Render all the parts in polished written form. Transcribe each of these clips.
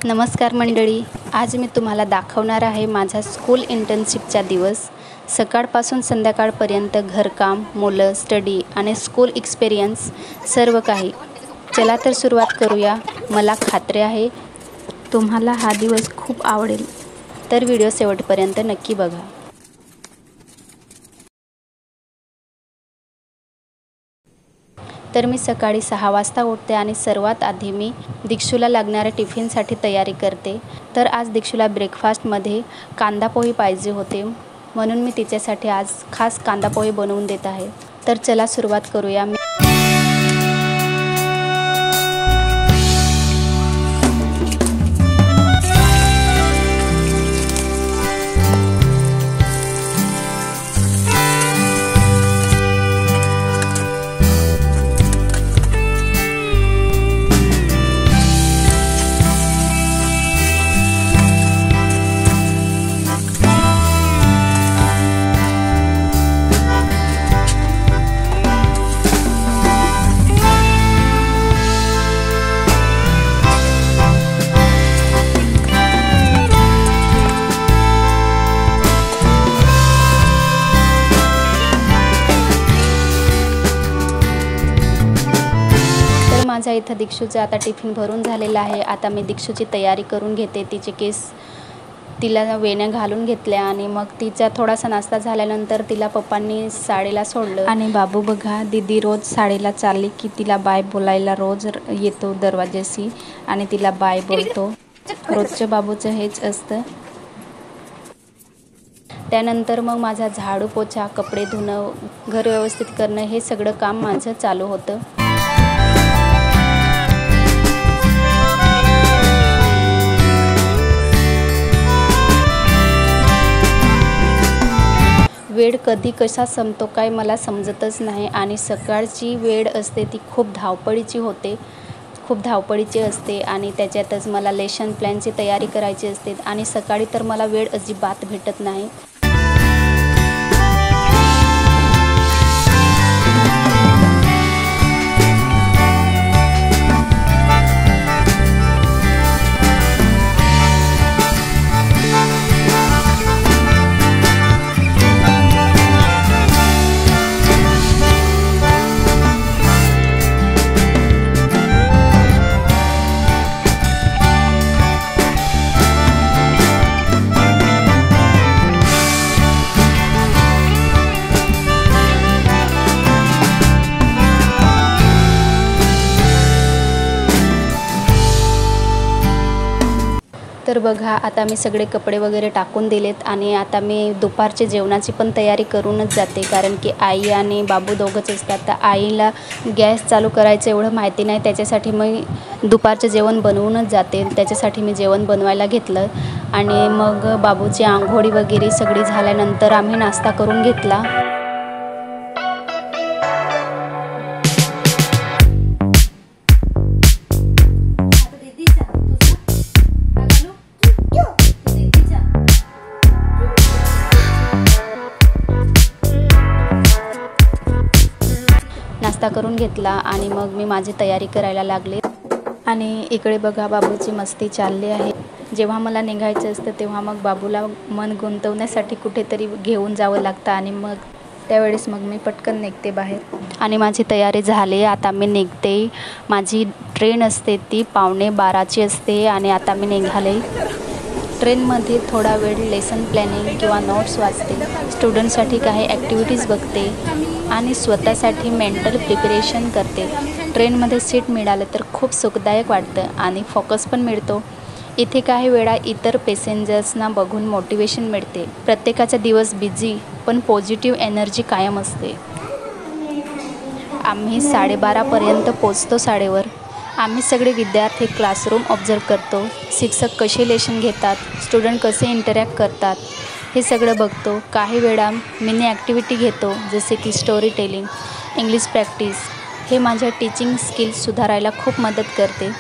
नमस्कार मंडळी, आज मी तुम्हाला दाखवणार आहे माझा स्कूल इंटर्नशिपचा दिवस। सकाळपासून संध्याकाळपर्यंत घरकाम, मुलं, स्टडी आणि स्कूल एक्सपिरियन्स सर्व काही। चला तर सुरुवात करूया। मला खात्री आहे तुम्हाला हा दिवस खूप आवडेल, तर व्हिडिओ शेवटपर्यंत नक्की बघा। तर मी सकाळी 6 वाजता उठते आणि सर्वात आधी मी दीक्षूला लागणाऱ्या टिफिनसाठी तयारी करते। तर आज दीक्षूला ब्रेकफास्टमध्ये कांदा पोहे पाहिजे होते, म्हणून मी तिच्यासाठी आज खास कांदा पोहे बनवून देत आहे। तर चला सुरुवात करूया। माझा इथं दीक्षूचा आता टिफिन भरून झालेला आहे। आता मी दीक्षूची तयारी करून घेते। तिचे केस तिला वेण्या घालून घेतल्या आणि मग तिचा थोडासा नाश्ता झाल्यानंतर तिला पप्पांनी शाळेला सोडलं। आणि बाबू बघा, दीदी रोज शाळेला चालली की तिला बाय बोलायला रोज येतो दरवाजाशी आणि तिला बाय बोलतो। रोजच्या बाबूचं हेच असतं। त्यानंतर मग माझा झाडू पोछा, कपडे धुणं, घर व्यवस्थित करणं हे सगळं काम माझं चालू होतं। वेळ कधी कसा संपतो काय मला समजतच नाही आणि सकाळची वेळ असते ती खूप धावपळीची असते आणि त्याच्यातच मला लेसन प्लॅनची तयारी करायची असते आणि सकाळी तर मला वेळ अजिबात भेटत नाही। तर बघा, आता मी सगळे कपडे वगैरे टाकून दिलेत आणि आता मी दुपारच्या जेवणाची पण तयारी करूनच जाते, कारण की आई आणि बाबू दोघंच असतात। तर आईला गॅस चालू करायचं एवढं माहिती नाही, त्याच्यासाठी मी दुपारचं जेवण बनवूनच जाते। त्याच्यासाठी मी जेवण बनवायला घेतलं आणि मग बाबूची आंघोळी वगैरे सगळी झाल्यानंतर आम्ही नाश्ता करून घेतला। नाश्ता करून घेतला आणि मग मी माझी तयारी करायला लागले। आणि इकडे बघा, बाबूची मस्ती चालली आहे। जेव्हा मला निघायचं असतं तेव्हा मग बाबूला मन गुंतवण्यासाठी कुठेतरी घेऊन जावं लागतं आणि मग त्यावेळेस मग मी पटकन निघते बाहेर आणि माझी तयारी झाली। आता मी निघते। माझी ट्रेन असते ती 11:15ची असते आणि आता मी निघाले। ट्रेनमध्ये थोडा वेळ लेसन प्लॅनिंग किंवा नोट्स वाचते, स्टुडंटसाठी काही ॲक्टिव्हिटीज बघते आणि स्वतःसाठी मेंटल प्रिपरेशन करते। ट्रेनमध्ये सीट मिळालं तर खूप सुखदायक वाटतं आणि फोकस पण मिळतो। इथे काही वेळा इतर पॅसेंजर्सना बघून मोटिवेशन मिळते। प्रत्येकाचा दिवस बिझी पण पॉझिटिव्ह एनर्जी कायम असते। आम्ही 12:30पर्यंत पोचतो शाळेवर। आम्ही सगळे विद्यार्थी क्लासरूम ऑब्झर्व करतो, शिक्षक कसे लेसन घेतात, स्टुडंट कसे इंटरॅक्ट करतात हे सगळं बघतो। काही वेळा मिनी ॲक्टिव्हिटी घेतो, जसे की स्टोरी टेलिंग, इंग्लिश प्रॅक्टिस। हे माझ्या टीचिंग स्किल्स सुधारायला खूप मदत करते।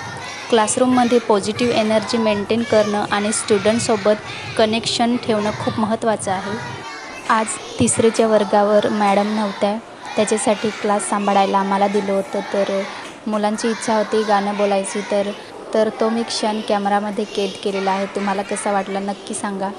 क्लासरूममध्ये पॉझिटिव्ह एनर्जी मेंटेन करणं आणि स्टुडंटसोबत कनेक्शन ठेवणं खूप महत्त्वाचं आहे। आज तिसरीच्या वर्गावर मॅडम नव्हत्या, त्याच्यासाठी क्लास सांभाळायला आम्हाला दिलं होतं। तर मुलांची इच्छा होती गाणं बोलायची, तर तर तो मी क्षण कॅमेरामध्ये कैद केलेला आहे। तुम्हाला कसा वाटला नक्की सांगा।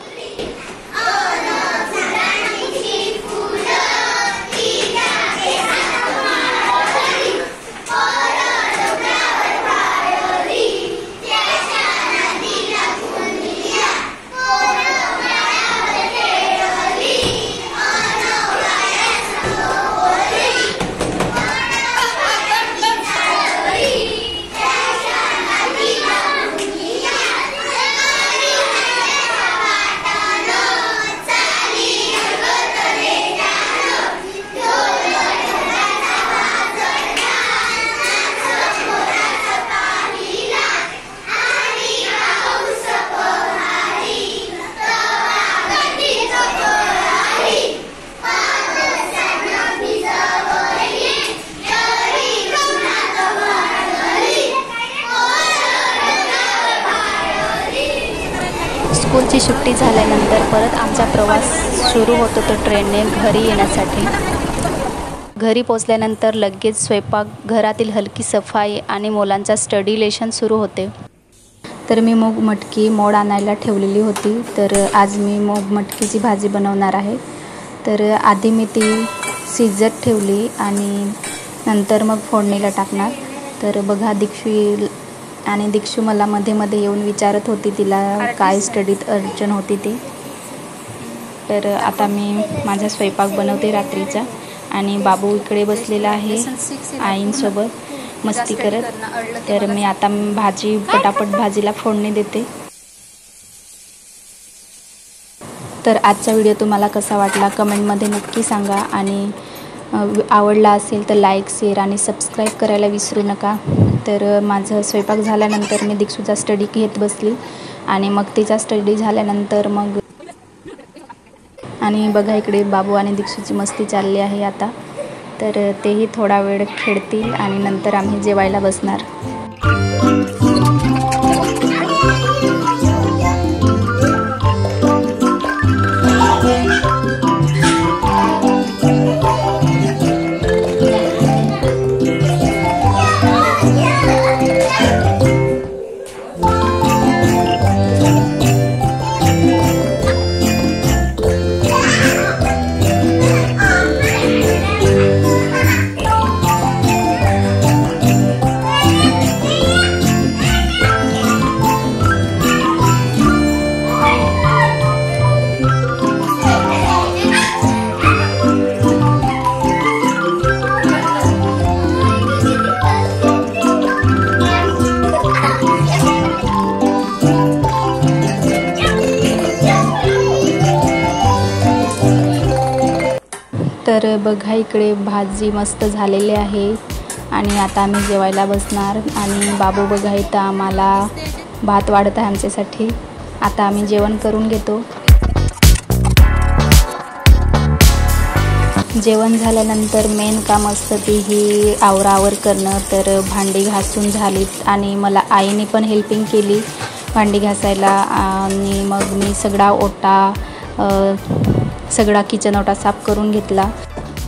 स्कूलची सुट्टी झाल्यानंतर परत आमचा प्रवास सुरू होतो तो ट्रेनने घरी येण्यासाठी। घरी पोचल्यानंतर लगेच स्वयंपाक, घरातील हलकी सफाई आणि मुलांचा स्टडी लेशन सुरू होते। तर मी मूग मटकी मोड आणायला ठेवलेली होती। तर आज मी मूग मटकीची भाजी बनवणार आहे। तर आधी मी ती शिजत ठेवली आणि नंतर मग फोडणीला टाकणार। तर बघा दीक्षू मला मध्ये मध्ये येऊन विचारत होती तिला काय स्टडीत अडचण होती ती। तर आता मी माझा स्वयंपाक बनवते रात्रीचा आणि बाबू इकडे बसलेला आहे आईंसोबत मस्ती करत। तर मी आता पटापट भाजीला फोडणी देते। तर आजचा व्हिडिओ तुम्हाला कसा वाटला कमेंटमध्ये नक्की सांगा आणि आवडला असेल तर लाईक, शेअर आणि सबस्क्राईब करायला विसरू नका। तर माझं स्वयंपाक झाल्यानंतर मी दीक्षूचा स्टडी घेत बसली आणि मग तिचा स्टडी झाल्यानंतर मग आणि बघा इकडे बाबू आणि दीक्षूची मस्ती चालली आहे आता। तर तेही थोडा वेळ खेळतील आणि नंतर आम्ही जेवायला बसणार। तर बघा इकडे भाजी मस्त झालेली आहे आणि आता आम्ही जेवायला बसणार आणि बाबू बघा इथं आम्हाला भात वाढत आहे आमच्यासाठी। आता आम्ही जेवण करून घेतो। जेवण झाल्यानंतर मेन काम असतं ती ही आवरावर करणं। तर भांडी घासून झालीत आणि मला आईने पण हेल्पिंग केली भांडी घासायला आणि मग मी सगळा किचन ओटा साफ करून घेतला।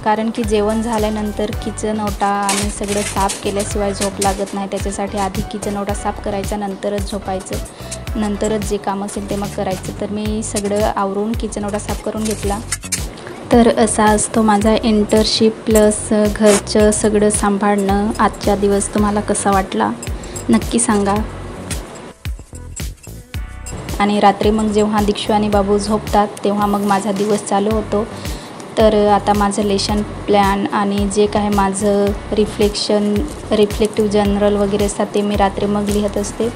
कारण की जेवण झाल्यानंतर किचन ओटा आणि सगळं साफ केल्याशिवाय झोप लागत नाही। त्याच्यासाठी आधी किचन ओटा साफ करायचा, नंतरच झोपायचं, नंतरच जे काम असेल ते मग करायचं। तर मी सगळं आवरून किचन ओटा साफ करून घेतला। तर असा असतो माझा इंटर्नशिप प्लस घरचं सगळं सांभाळणं। आजचा दिवस तुम्हाला कसा वाटला नक्की सांगा। आणि रात्री मग जेव्हा दीक्षू आणि बाबू झोपतात तेव्हा मग माझा दिवस चालू होतो। तर आता माझं लेशन प्लॅन आणि जे काय माझं रिफ्लेक्टिव्ह जर्नल वगैरे असतात ते मी रात्री मग लिहित असते।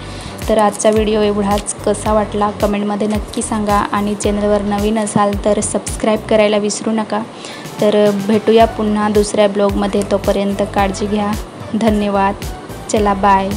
तर आजचा व्हिडिओ एवढाच। कसा वाटला कमेंटमध्ये नक्की सांगा आणि चॅनलवर नवीन असाल तर सबस्क्राईब करायला विसरू नका। तर भेटूया पुन्हा दुसऱ्या ब्लॉगमध्ये। तोपर्यंत काळजी घ्या। धन्यवाद। चला बाय।